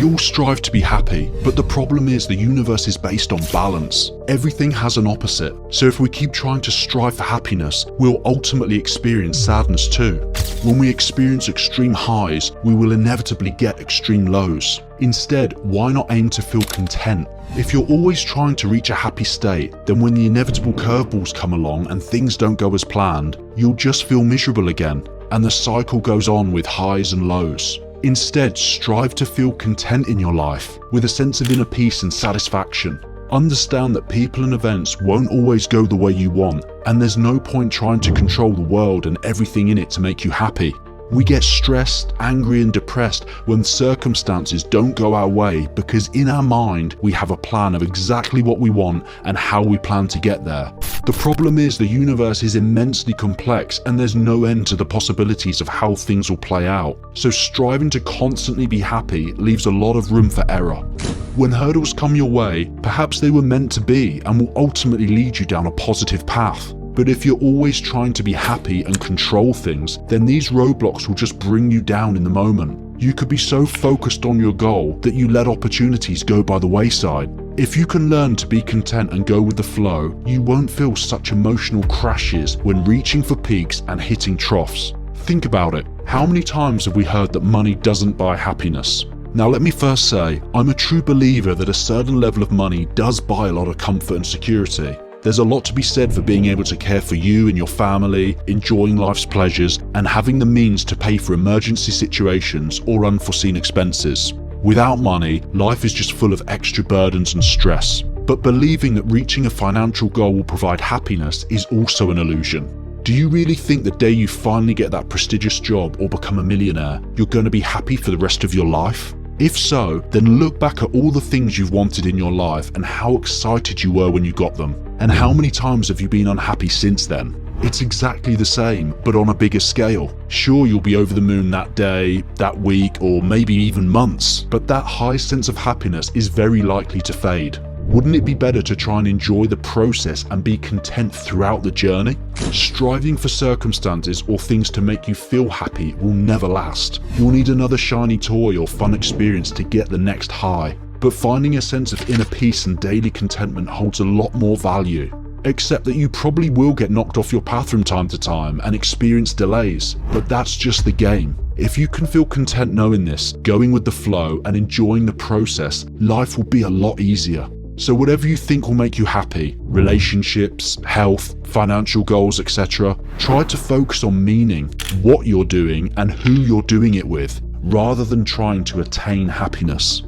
We all strive to be happy, but the problem is the universe is based on balance. Everything has an opposite, so if we keep trying to strive for happiness, we'll ultimately experience sadness too. When we experience extreme highs, we will inevitably get extreme lows. Instead, why not aim to feel content? If you're always trying to reach a happy state, then when the inevitable curveballs come along and things don't go as planned, you'll just feel miserable again, and the cycle goes on with highs and lows. Instead, strive to feel content in your life, with a sense of inner peace and satisfaction. Understand that people and events won't always go the way you want, and there's no point trying to control the world and everything in it to make you happy. We get stressed, angry and depressed when circumstances don't go our way because in our mind we have a plan of exactly what we want and how we plan to get there. The problem is the universe is immensely complex and there's no end to the possibilities of how things will play out. So striving to constantly be happy leaves a lot of room for error. When hurdles come your way, perhaps they were meant to be and will ultimately lead you down a positive path. But if you're always trying to be happy and control things, then these roadblocks will just bring you down in the moment. You could be so focused on your goal that you let opportunities go by the wayside. If you can learn to be content and go with the flow, you won't feel such emotional crashes when reaching for peaks and hitting troughs. Think about it. How many times have we heard that money doesn't buy happiness? Now let me first say, I'm a true believer that a certain level of money does buy a lot of comfort and security. There's a lot to be said for being able to care for you and your family, enjoying life's pleasures, and having the means to pay for emergency situations or unforeseen expenses. Without money, life is just full of extra burdens and stress. But believing that reaching a financial goal will provide happiness is also an illusion. Do you really think the day you finally get that prestigious job or become a millionaire, you're going to be happy for the rest of your life? If so, then look back at all the things you've wanted in your life and how excited you were when you got them. And how many times have you been unhappy since then? It's exactly the same, but on a bigger scale. Sure, you'll be over the moon that day, that week, or maybe even months, but that high sense of happiness is very likely to fade. Wouldn't it be better to try and enjoy the process and be content throughout the journey? Striving for circumstances or things to make you feel happy will never last. You'll need another shiny toy or fun experience to get the next high. But finding a sense of inner peace and daily contentment holds a lot more value. Except that you probably will get knocked off your path from time to time and experience delays, but that's just the game. If you can feel content knowing this, going with the flow and enjoying the process, life will be a lot easier. So whatever you think will make you happy, relationships, health, financial goals, etc., try to focus on meaning, what you're doing and who you're doing it with, rather than trying to attain happiness.